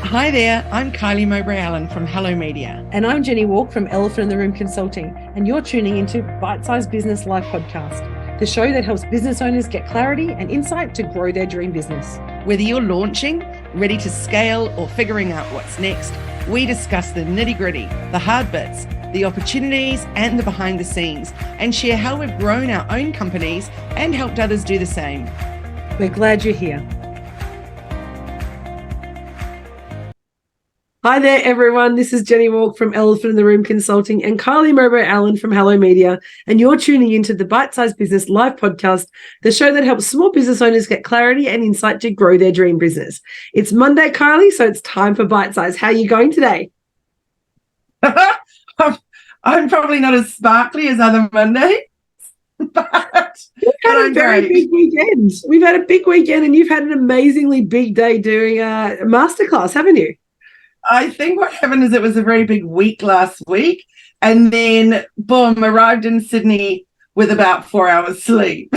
Hi there, I'm Kylie Mowbray-Allen from Hello Media. And I'm Jenny Walk from Elephant in the Room Consulting, and you're tuning into Bite-Sized Business Life Podcast, the show that helps business owners get clarity and insight to grow their dream business. Whether you're launching, ready to scale, or figuring out what's next, we discuss the nitty-gritty, the hard bits, the opportunities, and the behind the scenes, and share how we've grown our own companies and helped others do the same. We're glad you're here. Hi there, everyone. This is Jenny Walk from Elephant in the Room Consulting and Kylie Mowbray-Allen from Hello Media, and you're tuning into the Bite-Sized Business Live Podcast, the show that helps small business owners get clarity and insight to grow their dream business. It's Monday, Kylie, so it's time for Bite Size. How are you going today? I'm probably not as sparkly as other Mondays, but we've had a very big weekend. We've had a big weekend, and you've had an amazingly big day doing a masterclass, haven't you? I think what happened is it was a very big week last week, and then boom, arrived in Sydney with about 4 hours sleep.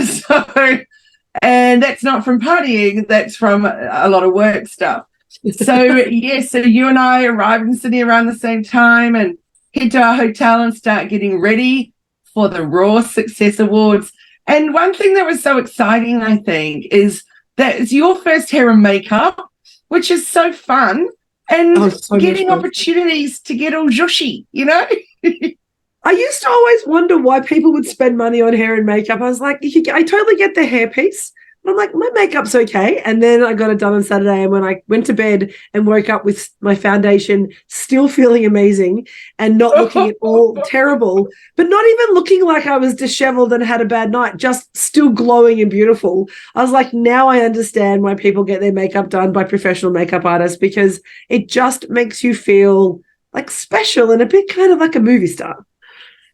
And that's not from partying, that's from a lot of work stuff. So you and I arrived in Sydney around the same time and head to our hotel and start getting ready for the Raw Success Awards. And one thing that was so exciting, I think, is that it's your first hair and makeup, which is so fun. And getting opportunities to get all zhushy, you know? I used to always wonder why people would spend money on hair and makeup. I was like, I totally get the hair piece. But I'm like, my makeup's okay. And then I got it done on Saturday. And when I went to bed and woke up with my foundation still feeling amazing and not looking at all terrible, but not even looking like I was disheveled and had a bad night, just still glowing and beautiful. I was like, now I understand why people get their makeup done by professional makeup artists, because it just makes you feel like special and a bit kind of like a movie star.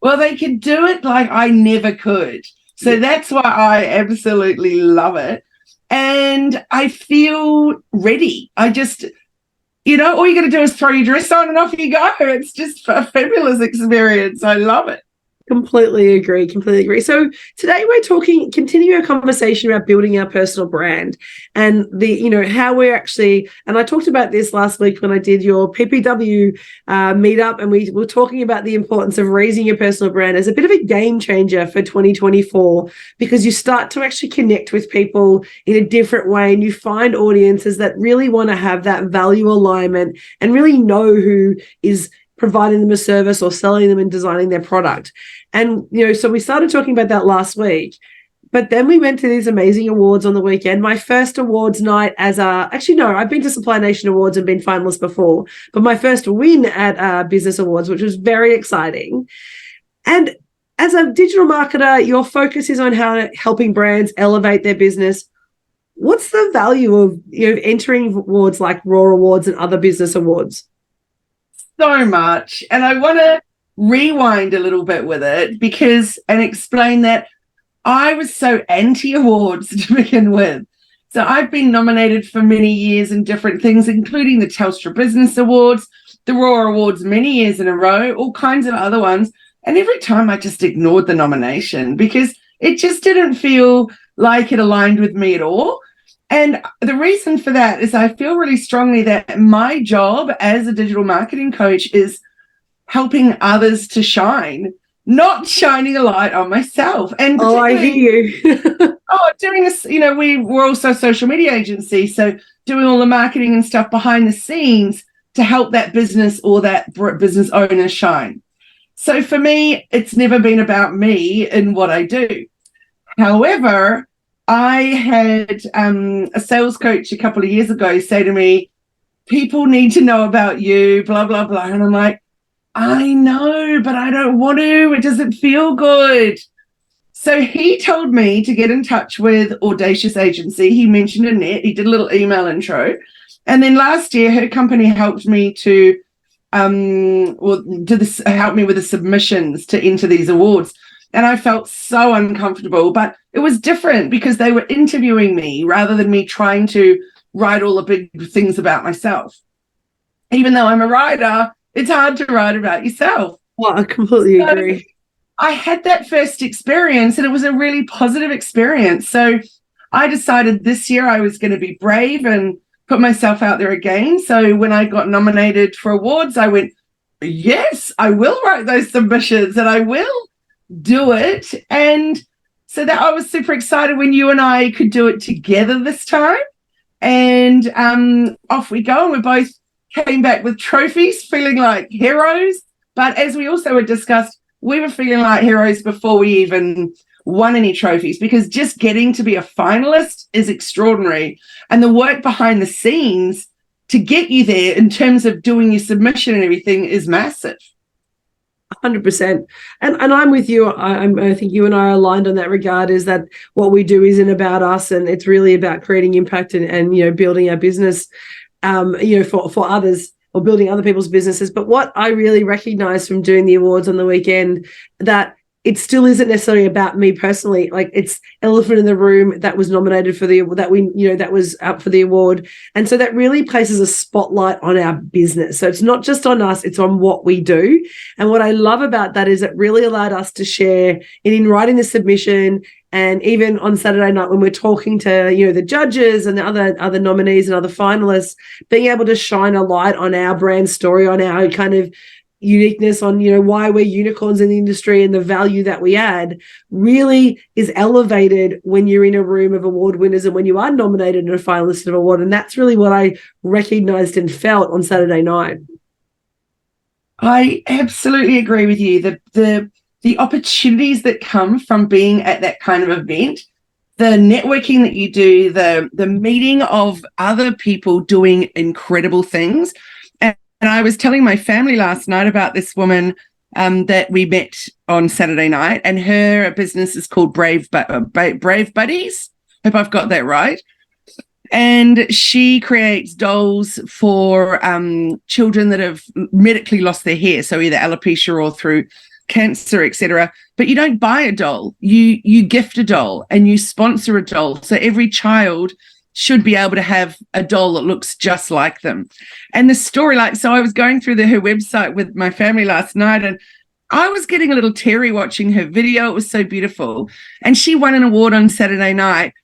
Well, they could do it like I never could. So that's why I absolutely love it. And I feel ready. I just, all you got to do is throw your dress on and off you go. It's just a fabulous experience. I love it. Completely agree. So today we're continuing a conversation about building our personal brand and how we're actually, and I talked about this last week when I did your PPW meetup, and we were talking about the importance of raising your personal brand as a bit of a game changer for 2024, because you start to actually connect with people in a different way, and you find audiences that really want to have that value alignment and really know who is providing them a service or selling them and designing their product. And, so we started talking about that last week, but then we went to these amazing awards on the weekend. My first awards night I've been to Supply Nation Awards and been finalist before, but my first win at Business Awards, which was very exciting. And as a digital marketer, your focus is on helping brands elevate their business. What's the value of, entering awards like Raw Awards and other business awards? So much. And I want to rewind a little bit with it and explain that I was so anti-awards to begin with. So I've been nominated for many years in different things, including the Telstra Business Awards, the Raw Awards many years in a row, all kinds of other ones. And every time I just ignored the nomination because it just didn't feel like it aligned with me at all. And the reason for that is I feel really strongly that my job as a digital marketing coach is helping others to shine, not shining a light on myself. And I hear you. Doing this, we're also a social media agency, so doing all the marketing and stuff behind the scenes to help that business or that business owner shine. So for me, it's never been about me and what I do. However, I had a sales coach a couple of years ago say to me, people need to know about you, blah, blah, blah. And I'm like, I know, but I don't want to. It doesn't feel good. So he told me to get in touch with Audacious Agency. He mentioned Annette. He did a little email intro. And then last year, her company helped me to help me with the submissions to enter these awards. And I felt so uncomfortable, but it was different because they were interviewing me rather than me trying to write all the big things about myself. Even though I'm a writer, it's hard to write about yourself. Well, I completely agree. I had that first experience and it was a really positive experience. So I decided this year I was going to be brave and put myself out there again. So when I got nominated for awards, I went, yes, I will write those submissions and I will do it. And so that I was super excited when you and I could do it together this time. And off we go. And we both came back with trophies, feeling like heroes. But as we also had discussed, we were feeling like heroes before we even won any trophies, because just getting to be a finalist is extraordinary. And the work behind the scenes to get you there in terms of doing your submission and everything is massive. 100%. And I'm with you. I think you and I are aligned on that regard, is that what we do isn't about us, and it's really about creating impact and building our business, for others, or building other people's businesses. But what I really recognize from doing the awards on the weekend, that it still isn't necessarily about me personally. Like, it's elephant in the room that was nominated for that was up for the award. And so that really places a spotlight on our business. So it's not just on us, it's on what we do. And what I love about that is it really allowed us to share in writing the submission. And even on Saturday night, when we're talking to, the judges and the other nominees and other finalists, being able to shine a light on our brand story, on our kind of uniqueness, on why we're unicorns in the industry and the value that we add, really is elevated when you're in a room of award winners and when you are nominated and a finalist of an award. And that's really what I recognized and felt on Saturday night. I absolutely agree with you. The opportunities that come from being at that kind of event, the networking that you do, the meeting of other people doing incredible things. And I was telling my family last night about this woman that we met on Saturday night, and her business is called Brave Buddies. Hope I've got that right. And she creates dolls for children that have medically lost their hair, so either alopecia or through cancer, etc. But you don't buy a doll, you gift a doll and you sponsor a doll. So every child should be able to have a doll that looks just like them. And the story, so I was going through her website with my family last night, and I was getting a little teary watching her video. It was so beautiful. And she won an award on Saturday night.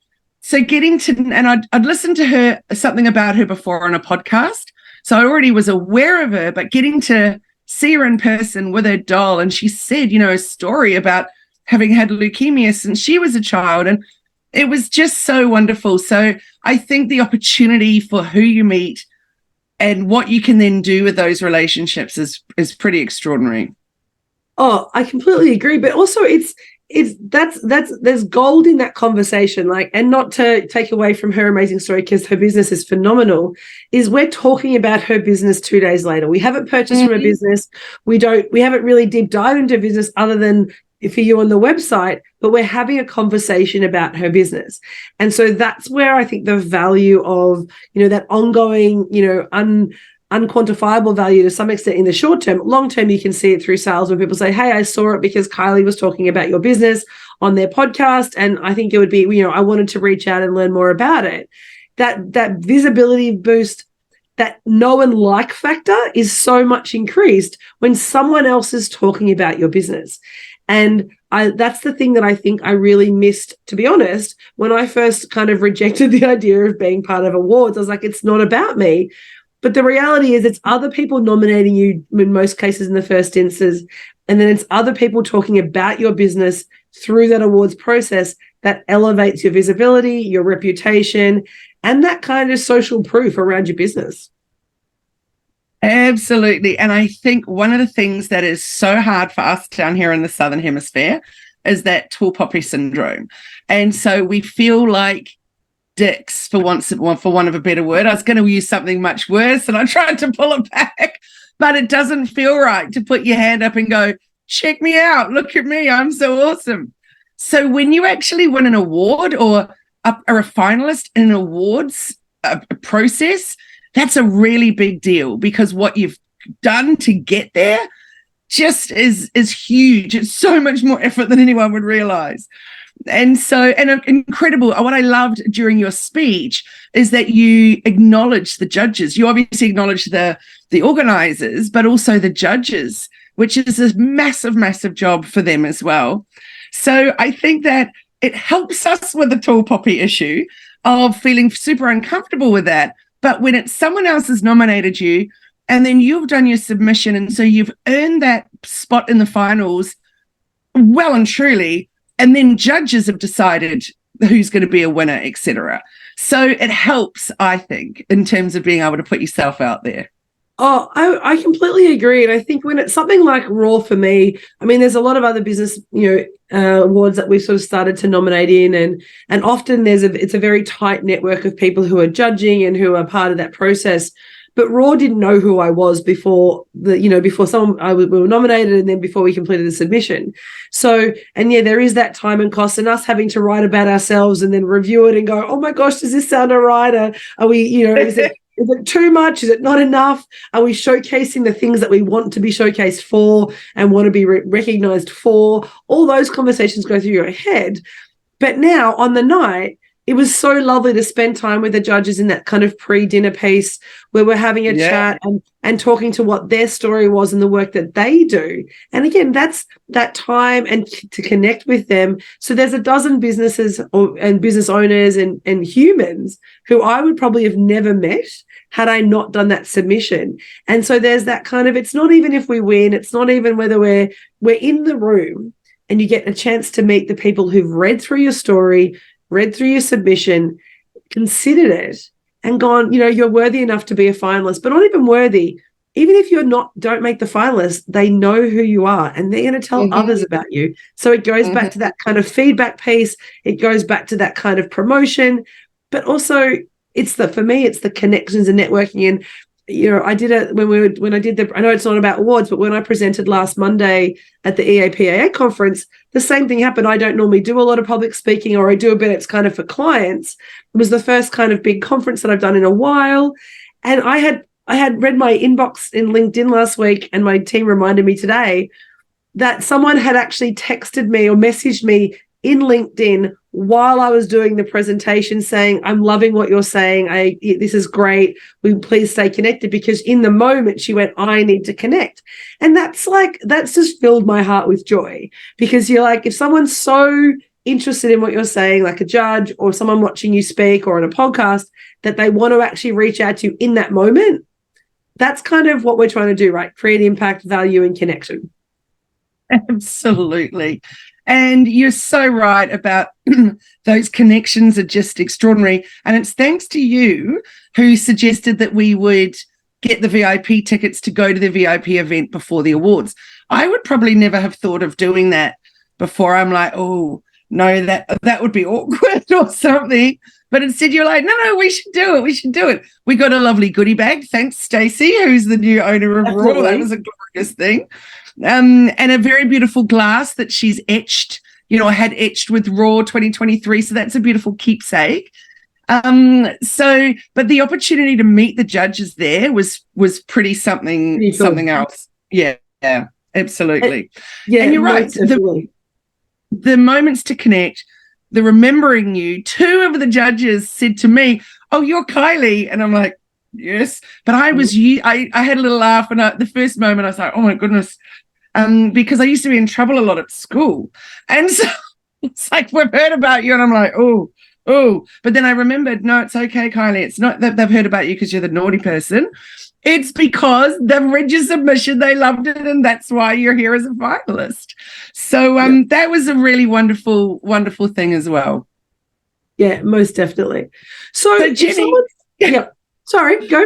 So I'd listened to her, something about her before on a podcast. So I already was aware of her, but getting to see her in person with her doll. And she said, a story about having had leukemia since she was a child. And it was just so wonderful. So I think the opportunity for who you meet and what you can then do with those relationships is pretty extraordinary. Oh, I completely agree. But also there's gold in that conversation, and not to take away from her amazing story, because her business is phenomenal, is we're talking about her business 2 days later. We haven't purchased from a business. We haven't really deep dived into business other than for you on the website, but we're having a conversation about her business. And so that's where I think the value of, that ongoing, unquantifiable value to some extent in the short term. Long term, you can see it through sales when people say, hey, I saw it because Kylie was talking about your business on their podcast, and I think it would be, I wanted to reach out and learn more about it. That visibility boost, that know and like factor is so much increased when someone else is talking about your business. And that's the thing that I think I really missed, to be honest, when I first kind of rejected the idea of being part of awards. I was like, it's not about me. But the reality is it's other people nominating you in most cases in the first instance, and then it's other people talking about your business through that awards process that elevates your visibility, your reputation, and that kind of social proof around your business. Absolutely. And I think one of the things that is so hard for us down here in the Southern Hemisphere is that tall poppy syndrome. And so we feel like dicks, for want of a better word. I was going to use something much worse, and I tried to pull it back, but it doesn't feel right to put your hand up and go, check me out, look at me, I'm so awesome. So when you actually win an award or are a finalist in an awards process, that's a really big deal, because what you've done to get there just is huge. It's so much more effort than anyone would realize. And incredible. What I loved during your speech is that you acknowledged the judges. You obviously acknowledged the organizers, but also the judges, which is a massive, massive job for them as well. So I think that it helps us with the tall poppy issue of feeling super uncomfortable with that. But when it's someone else has nominated you and then you've done your submission, and so you've earned that spot in the finals well and truly, and then judges have decided who's going to be a winner, etc. So it helps, I think, in terms of being able to put yourself out there. Oh, I completely agree. And I think when it's something like Raw for me, I mean, there's a lot of other business, awards that we've sort of started to nominate in, and often it's a very tight network of people who are judging and who are part of that process. But Raw didn't know who I was before we were nominated, and then before we completed the submission. So, and yeah, there is that time and cost, and us having to write about ourselves and then review it and go, oh my gosh, does this sound all right? Are we, is it too much? Is it not enough? Are we showcasing the things that we want to be showcased for and want to be recognized for? All those conversations go through your head. But now on the night, it was so lovely to spend time with the judges in that kind of pre-dinner piece where we're having a chat and talking to what their story was and the work that they do. And again, that's that time and to connect with them. So there's a dozen businesses and business owners and humans who I would probably have never met had I not done that submission. And so there's that kind of, it's not even if we win, it's not even whether we're in the room and you get a chance to meet the people who've read through your story, read through your submission, considered it, and gone, you're worthy enough to be a finalist, but not even worthy. Even if don't make the finalist, they know who you are and they're going to tell others about you. So it goes back to that kind of feedback piece. It goes back to that kind of promotion, but also for me, it's the connections and networking. And, I did it I know it's not about awards, but when I presented last Monday at the EAPAA conference, the same thing happened. I don't normally do a lot of public speaking, or I do a bit, it's kind of for clients. It was the first kind of big conference that I've done in a while. And I had read my inbox in LinkedIn last week, and my team reminded me today that someone had actually texted me or messaged me in LinkedIn while I was doing the presentation saying, I'm loving what you're saying. This is great. Will you please stay connected? Because in the moment she went, I need to connect. And that's just filled my heart with joy, because you're like, if someone's so interested in what you're saying, like a judge or someone watching you speak or on a podcast, that they want to actually reach out to you in that moment, that's kind of what we're trying to do, right? Create impact, value, and connection. Absolutely. And you're so right about those connections are just extraordinary. And it's thanks to you who suggested that we would get the VIP tickets to go to the VIP event before the awards. I would probably never have thought of doing that before. I'm like, oh, no, that would be awkward or something. But instead you're like, no, we should do it. We should do it. We got a lovely goodie bag. Thanks, Stacey, who's the new owner of Raw. That was a glorious thing. And a very beautiful glass that she's etched, had etched with Raw 2023. So that's a beautiful keepsake. But the opportunity to meet the judges there was pretty something else. Yeah, absolutely. And you're right. The moments to connect, the remembering you, 2 of the judges said to me, oh, you're Kylie. And I'm like, yes. But I was you. I had a little laugh, and the first moment I was like, oh my goodness. Because I used to be in trouble a lot at school. And so it's like, we've heard about you. And I'm like, oh. But then I remembered, no, it's okay, Kylie. It's not that they've heard about you because you're the naughty person. It's because they've read your submission, they loved it, and that's why you're here as a finalist. So that was a really wonderful, wonderful thing as well. Yeah, most definitely. So Jenni, sorry, go.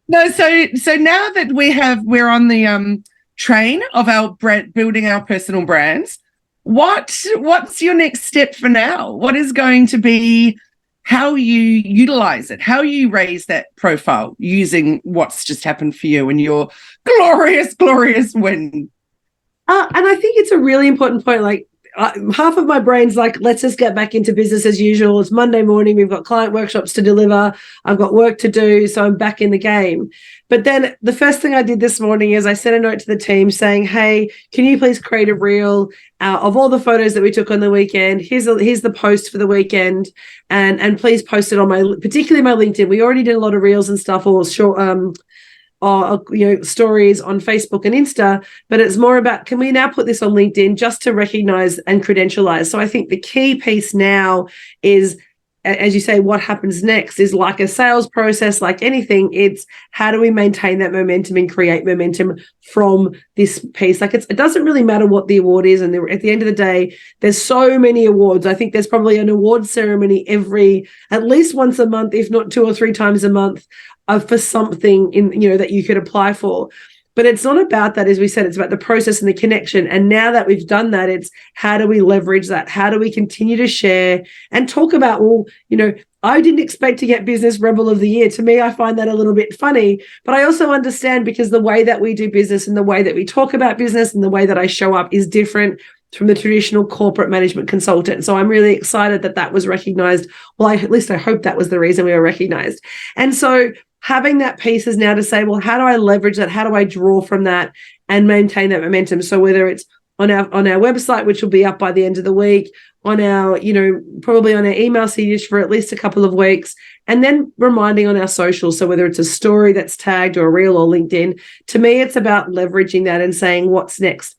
No, so now that we're on the train of our building our personal brands, what's your next step for now? What is going to be how you utilize it, how you raise that profile using what's just happened for you and your glorious win? And I think it's a really important point. Like, half of my brain's like, let's just get back into business as usual. It's Monday morning. We've got client workshops to deliver. I've got work to do. So I'm back in the game. But then the first thing I did this morning is I sent a note to the team saying, hey, can you please create a reel of all the photos that we took on the weekend? Here's the post for the weekend. And please post it on particularly my LinkedIn. We already did a lot of reels and stuff, or short, stories on Facebook and Insta, but it's more about, can we now put this on LinkedIn just to recognize and credentialize? So I think the key piece now is as you say, what happens next is like a sales process, like anything. It's how do we maintain that momentum and create momentum from this piece? Like it doesn't really matter what the award is. And at the end of the day, there's so many awards. I think there's probably an award ceremony at least once a month, if not 2 or 3 times a month, for something that you could apply for. But it's not about that, as we said, it's about the process and the connection. And now that we've done that, it's how do we leverage that? How do we continue to share and talk about, I didn't expect to get Business Rebel of the Year. To me, I find that a little bit funny, but I also understand because the way that we do business and the way that we talk about business and the way that I show up is different from the traditional corporate management consultant. So I'm really excited that was recognized. Well, at least I hope that was the reason we were recognized. And so having that piece is now to say, well, how do I leverage that? How do I draw from that and maintain that momentum? So whether it's on our website, which will be up by the end of the week, on our, probably on our email series for at least a couple of weeks, and then reminding on our socials. So whether it's a story that's tagged or a reel or LinkedIn, to me, it's about leveraging that and saying what's next.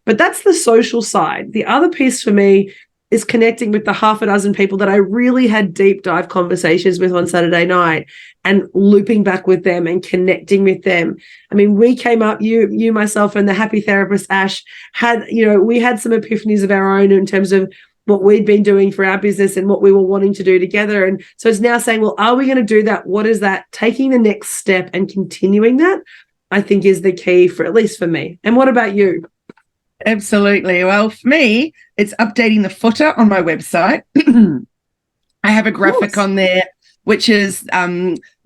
But that's the social side. The other piece for me is connecting with the half a dozen people that I really had deep dive conversations with on Saturday night and looping back with them and connecting with them. I mean, we came up, you, myself, and the happy therapist, Ash, we had some epiphanies of our own in terms of what we'd been doing for our business and what we were wanting to do together. And so it's now saying, well, are we going to do that? What is that? Taking the next step and continuing that, I think, is the key for, at least for me. And what about you? Absolutely. Well, for me, it's updating the footer on my website. I have a graphic on there, which is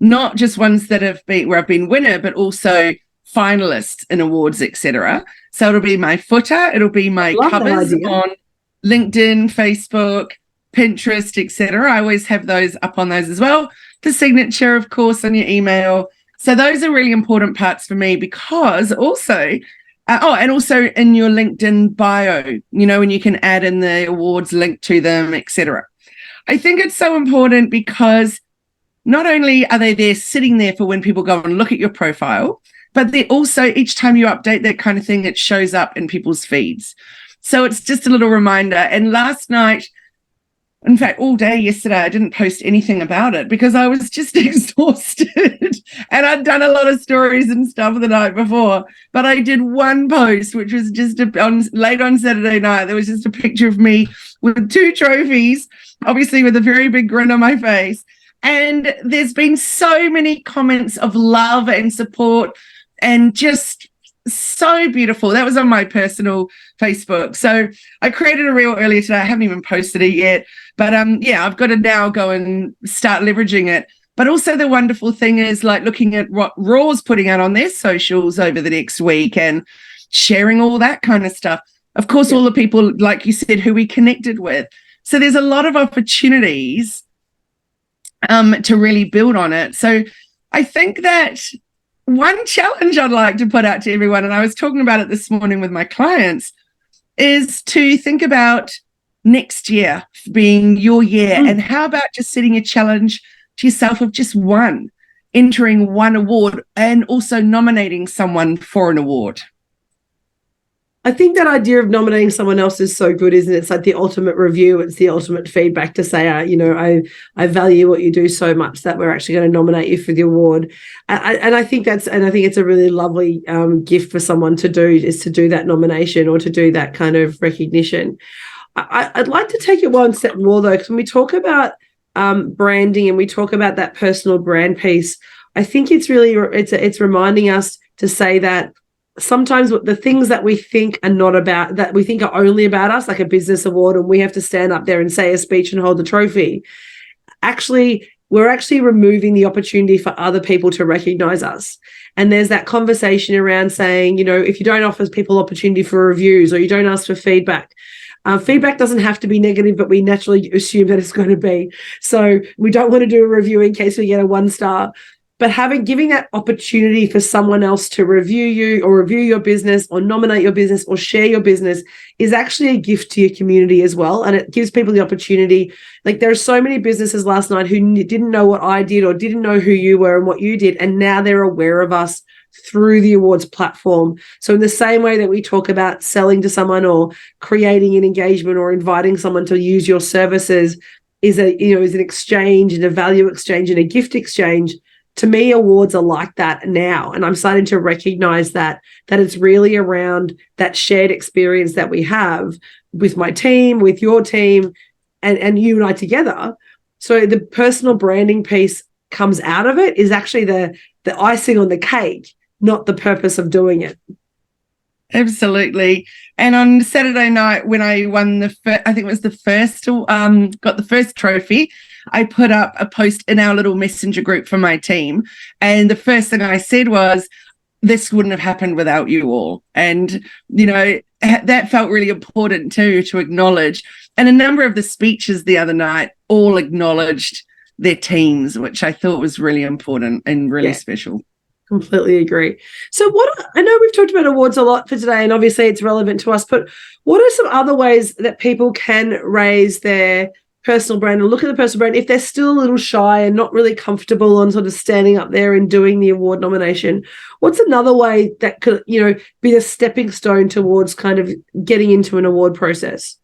not just ones that have been where I've been winner, but also finalists in awards, etc. So it'll be my footer, it'll be my covers on LinkedIn, Facebook, Pinterest, etc. I always have those up on those as well. The signature, of course, on your email. So those are really important parts for me because also. And also in your LinkedIn bio, when you can add in the awards link to them, etc. I think it's so important because not only are they there sitting there for when people go and look at your profile, but they also, each time you update that kind of thing, it shows up in people's feeds. So it's just a little reminder. And last night, in fact, all day yesterday, I didn't post anything about it because I was just exhausted and I'd done a lot of stories and stuff the night before. But I did one post, which was just late on Saturday night. There was just a picture of me with 2 trophies, obviously with a very big grin on my face. And there's been so many comments of love and support and just so beautiful. That was on my personal Facebook. So I created a reel earlier today. I haven't even posted it yet. But I've got to now go and start leveraging it. But also the wonderful thing is like looking at what Raw's putting out on their socials over the next week and sharing all that kind of stuff. Of course, all the people, like you said, who we connected with. So there's a lot of opportunities to really build on it. So I think that one challenge I'd like to put out to everyone, and I was talking about it this morning with my clients, is to think about next year being your year. And how about just setting a challenge to yourself of just entering one award and also nominating someone for an award? I think that idea of nominating someone else is so good, isn't it? It's like the ultimate review. It's the ultimate feedback to say, I value what you do so much that we're actually going to nominate you for the award. And I think it's a really lovely gift for someone to do, is to do that nomination or to do that kind of recognition. I'd like to take it one step more though, because when we talk about branding and we talk about that personal brand piece, I think it's really it's reminding us to say that sometimes the things that we think are not about, that we think are only about us, like a business award, and we have to stand up there and say a speech and hold the trophy. Actually, we're actually removing the opportunity for other people to recognize us. And there's that conversation around saying, if you don't offer people opportunity for reviews or you don't ask for feedback, feedback doesn't have to be negative, but we naturally assume that it's going to be. So we don't want to do a review in case we get a 1 star. But giving that opportunity for someone else to review you or review your business or nominate your business or share your business is actually a gift to your community as well. And it gives people the opportunity. Like there are so many businesses last night who didn't know what I did or didn't know who you were and what you did. And now they're aware of us through the awards platform. So in the same way that we talk about selling to someone or creating an engagement or inviting someone to use your services, is an exchange and a value exchange and a gift exchange. To me, awards are like that now. And I'm starting to recognize that it's really around that shared experience that we have with my team, with your team, and you and I together. So the personal branding piece comes out of it is actually the icing on the cake, not the purpose of doing it. Absolutely. And on Saturday night, when I won I think it was the first, got the first trophy, I put up a post in our little messenger group for my team. And the first thing I said was, this wouldn't have happened without you all. And, that felt really important too, to acknowledge. And a number of the speeches the other night all acknowledged their teams, which I thought was really important and really special. Completely agree. So I know we've talked about awards a lot for today, and obviously it's relevant to us, but what are some other ways that people can raise their personal brand and look at the personal brand if they're still a little shy and not really comfortable on sort of standing up there and doing the award nomination? What's another way that could, be a stepping stone towards kind of getting into an award process?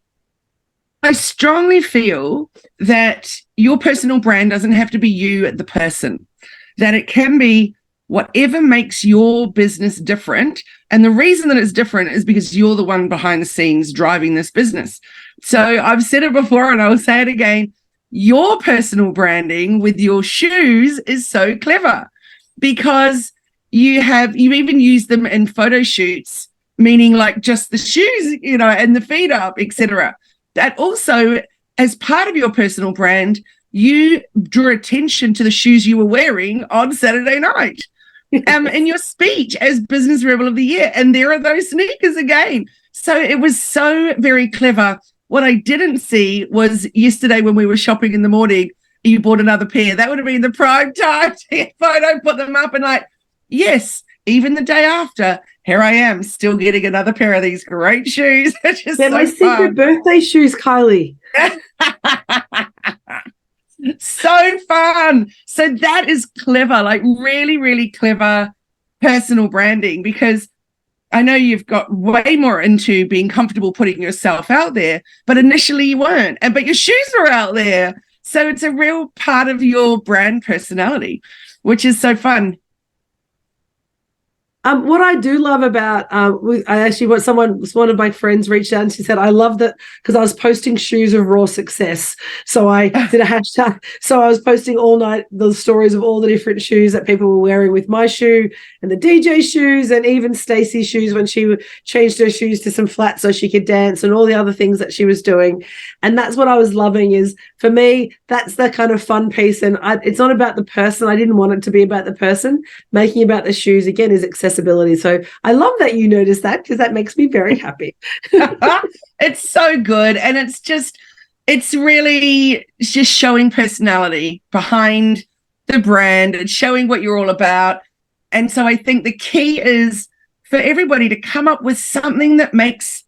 I strongly feel that your personal brand doesn't have to be you, the person, that it can be whatever makes your business different. And the reason that it's different is because you're the one behind the scenes driving this business. So I've said it before and I'll say it again. Your personal branding with your shoes is so clever because you even used them in photo shoots, meaning like just the shoes, and the feet up, etc. That also, as part of your personal brand, you drew attention to the shoes you were wearing on Saturday night. In your speech as Business Rebel of the Year. And there are those sneakers again. So it was so very clever. What I didn't see was yesterday when we were shopping in the morning, you bought another pair. That would have been the prime time to get photo, put them up and yes, even the day after, here I am still getting another pair of these great shoes. They're so my secret birthday shoes, Kylie. So fun. So that is clever, like really, really clever personal branding, because I know you've got way more into being comfortable putting yourself out there, but initially you weren't. But your shoes are out there. So it's a real part of your brand personality, which is so fun. What I do love about, one of my friends reached out and she said, I love that because I was posting shoes of raw success. So I did a hashtag. So I was posting all night the stories of all the different shoes that people were wearing with my shoe and the DJ shoes and even Stacey's shoes when she changed her shoes to some flats so she could dance and all the other things that she was doing. And that's what I was loving is, for me, that's the kind of fun piece. And it's not about the person. I didn't want it to be about the person. Making about the shoes, again, is accessibility. So I love that you noticed that because that makes me very happy. It's so good. And it's really just showing personality behind the brand and showing what you're all about. And so I think the key is for everybody to come up with something that makes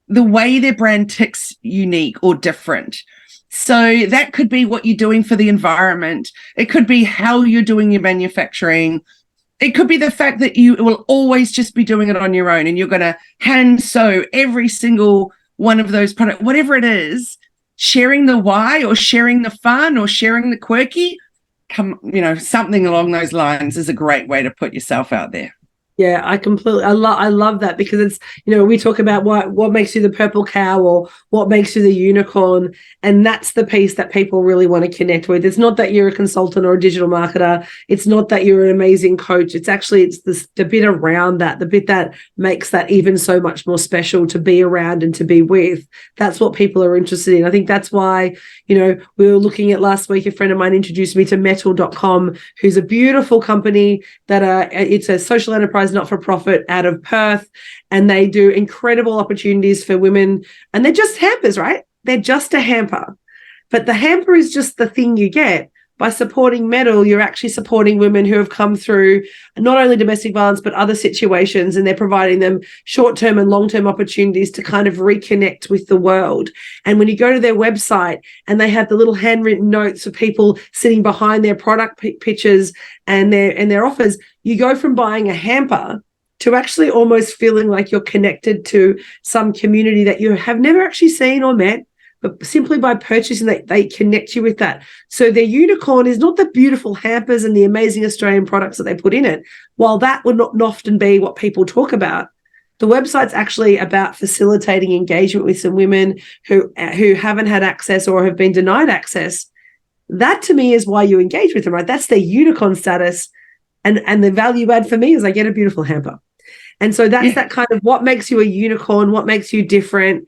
the way their brand ticks unique or different. So that could be what you're doing for the environment. It could be how you're doing your manufacturing. It could be the fact that you will always just be doing it on your own and you're going to hand sew every single one of those products, whatever it is, sharing the why or sharing the fun or sharing the quirky, something along those lines is a great way to put yourself out there. Yeah, I love that because it's, we talk about what makes you the purple cow or what makes you the unicorn. And that's the piece that people really want to connect with. It's not that you're a consultant or a digital marketer. It's not that you're an amazing coach. It's the bit around that, the bit that makes that even so much more special to be around and to be with. That's what people are interested in. I think that's why, we were looking at last week, a friend of mine introduced me to metal.com, who's a beautiful company that it's a social enterprise not-for-profit out of Perth, and they do incredible opportunities for women, and they're just hampers, right? They're just a hamper, but the hamper is just the thing you get. By supporting Metal, you're actually supporting women who have come through not only domestic violence, but other situations, and they're providing them short-term and long-term opportunities to kind of reconnect with the world. And when you go to their website and they have the little handwritten notes of people sitting behind their product pictures and their offers, you go from buying a hamper to actually almost feeling like you're connected to some community that you have never actually seen or met, but simply by purchasing that, they connect you with that. So their unicorn is not the beautiful hampers and the amazing Australian products that they put in it. While that would not often be what people talk about, the website's actually about facilitating engagement with some women who haven't had access or have been denied access. That to me is why you engage with them, right? That's their unicorn status. And the value add for me is I get a beautiful hamper. And so that's that kind of what makes you a unicorn, what makes you different.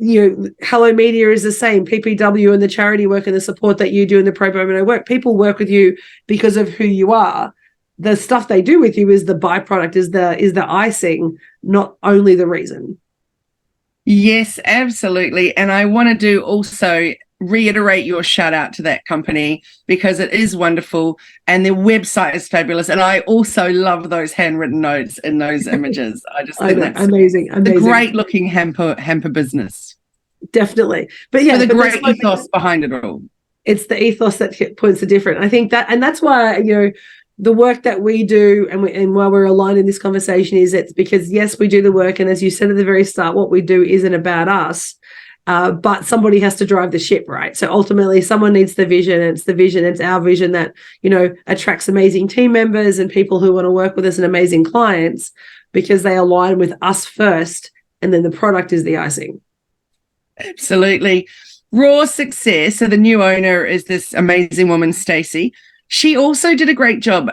Hello Media is the same, PPW and the charity work and the support that you do in the pro bono work. People work with you because of who you are. The stuff they do with you is the byproduct, is the icing, not only the reason. Yes, absolutely. And I want to also reiterate your shout out to that company because it is wonderful and their website is fabulous. And I also love those handwritten notes in those images. I just think that's amazing. A great looking hamper business. Definitely. But yeah, with a great ethos behind it all. It's the ethos that points the difference. I think that, and that's why, the work that we do and why we're aligned in this conversation is it's because, yes, we do the work. And as you said at the very start, what we do isn't about us, but somebody has to drive the ship, right? So ultimately someone needs the vision, and it's our vision that, attracts amazing team members and people who want to work with us and amazing clients because they align with us first. And then the product is the icing. Absolutely. Raw Success. So the new owner is this amazing woman, Stacey. She also did a great job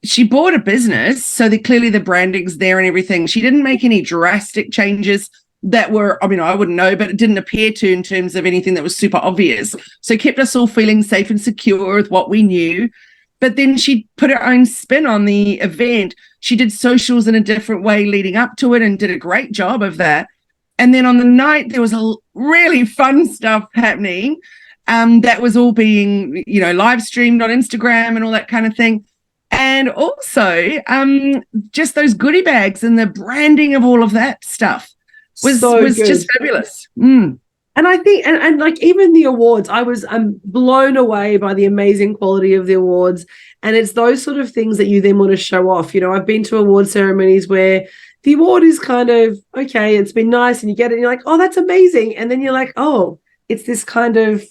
she bought a business, so clearly the branding's there and everything. She didn't make any drastic changes that were, I wouldn't know, but it didn't appear to in terms of anything that was super obvious. So kept us all feeling safe and secure with what we knew. But then she put her own spin on the event. She did socials in a different way leading up to it and did a great job of that. And then on the night, there was a really fun stuff happening. That was all being, live streamed on Instagram and all that kind of thing. And also just those goodie bags and the branding of all of that stuff was just fabulous. And I think, and like even the awards, I'm blown away by the amazing quality of the awards. And it's those sort of things that you then want to show off. I've been to award ceremonies where the award is kind of, okay, it's been nice and you get it and you're like, oh, that's amazing. And then you're like, oh, it's this kind of,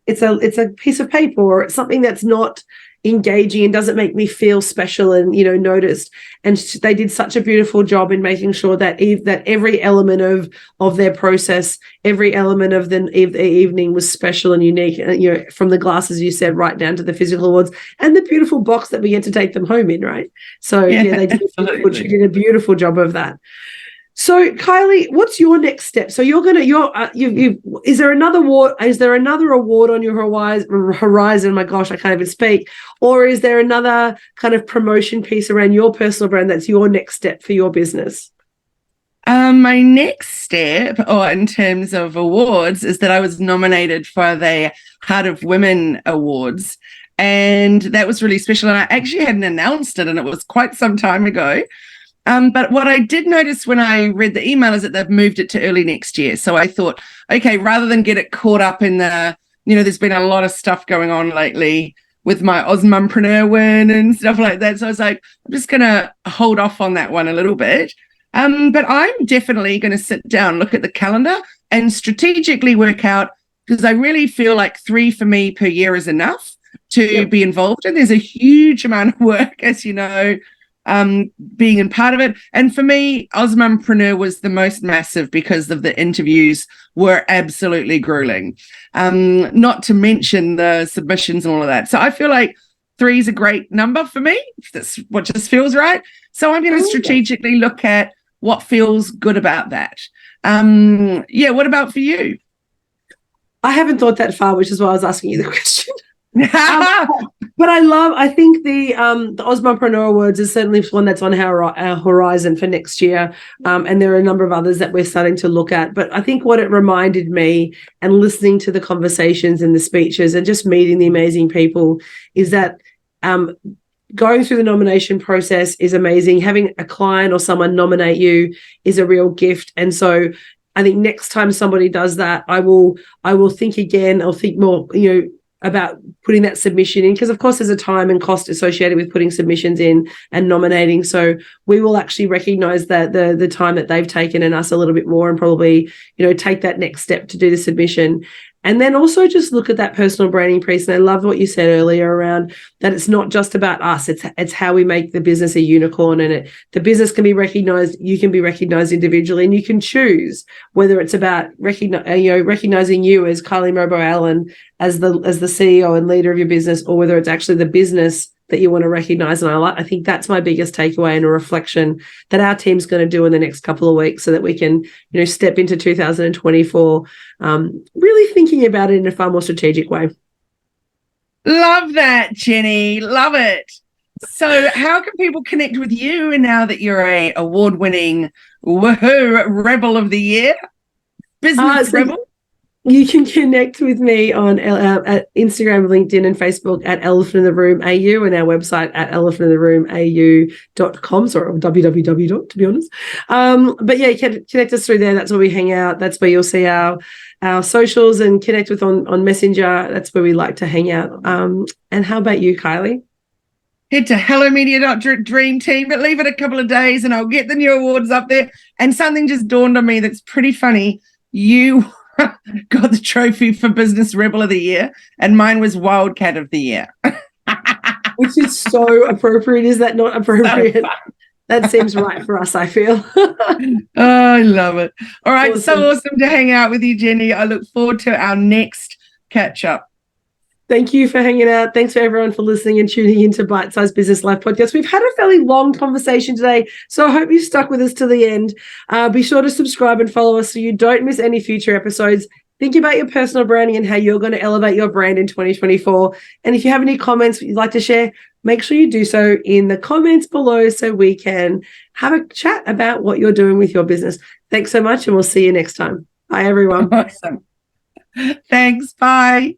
it's a piece of paper or it's something that's not engaging and doesn't make me feel special and noticed. And they did such a beautiful job in making sure that every element of their process, every element of the evening was special and unique. From the glasses you said right down to the physical awards and the beautiful box that we get to take them home in, right? So they did a beautiful job of that. So Kylie, what's your next step? So is there another award? Is there another award on your horizon? My gosh, I can't even speak. Or is there another kind of promotion piece around your personal brand that's your next step for your business? My next step, in terms of awards, is that I was nominated for the Heart of Women Awards, and that was really special. And I actually hadn't announced it, and it was quite some time ago. But what I did notice when I read the email is that they've moved it to early next year. So I thought, okay, rather than get it caught up in there's been a lot of stuff going on lately with my Osmumpreneur win and stuff like that. So I was like, I'm just going to hold off on that one a little bit. But I'm definitely going to sit down, look at the calendar and strategically work out, because I really feel like 3 for me per year is enough to be involved in. There's a huge amount of work, as you know, being in part of it. And for me, Osmumpreneur was the most massive because of the interviews were absolutely grueling. Not to mention the submissions and all of that. So I feel like 3 is a great number for me. That's what just feels right. So I'm going to strategically look at what feels good about that. What about for you? I haven't thought that far, which is why I was asking you the question. But I think the Osmumpreneur Awards is certainly one that's on our horizon for next year. And there are a number of others that we're starting to look at. But I think what it reminded me, and listening to the conversations and the speeches and just meeting the amazing people, is that going through the nomination process is amazing. Having a client or someone nominate you is a real gift. And so I think next time somebody does that, I will think again. I'll think more, about putting that submission in, because of course there's a time and cost associated with putting submissions in and nominating. So we will actually recognize that the time that they've taken and us a little bit more, and probably, take that next step to do the submission. And then also just look at that personal branding piece. And I love what you said earlier around that it's not just about us. It's how we make the business a unicorn, and the business can be recognized. You can be recognized individually, and you can choose whether it's about recognizing you as Kylie Murbo Allen as the CEO and leader of your business, or whether it's actually the business that you want to recognize. And I think that's my biggest takeaway and a reflection that our team's going to do in the next couple of weeks, so that we can, step into 2024 really thinking about it in a far more strategic way. Love that, Jenni. Love it. So how can people connect with you now that you're a award-winning Rebel of the Year? Business Rebel? You can connect with me on at Instagram, LinkedIn, and Facebook at Elephant in the Room AU, and our website at elephantintheroomaau.com, or www, to be honest. But yeah, you can connect us through there. That's where we hang out. That's where you'll see our socials, and connect with on Messenger. That's where we like to hang out. And how about you, Kylie? Head to hellomedia.dream team, but leave it a couple of days and I'll get the new awards up there. And something just dawned on me that's pretty funny. You got the trophy for Business Rebel of the Year, and mine was Wildcat of the Year. Which is so appropriate. Is that not appropriate? So that seems right for us, I feel. Oh, I love it. All right, awesome. So awesome to hang out with you, Jenni. I look forward to our next catch-up. Thank you for hanging out. Thanks for everyone for listening and tuning into Bite Size Business Life podcast. We've had a fairly long conversation today, so I hope you stuck with us to the end. Be sure to subscribe and follow us so you don't miss any future episodes. Think about your personal branding and how you're going to elevate your brand in 2024. And if you have any comments you'd like to share, make sure you do so in the comments below so we can have a chat about what you're doing with your business. Thanks so much, and we'll see you next time. Bye, everyone. Awesome. Thanks. Bye.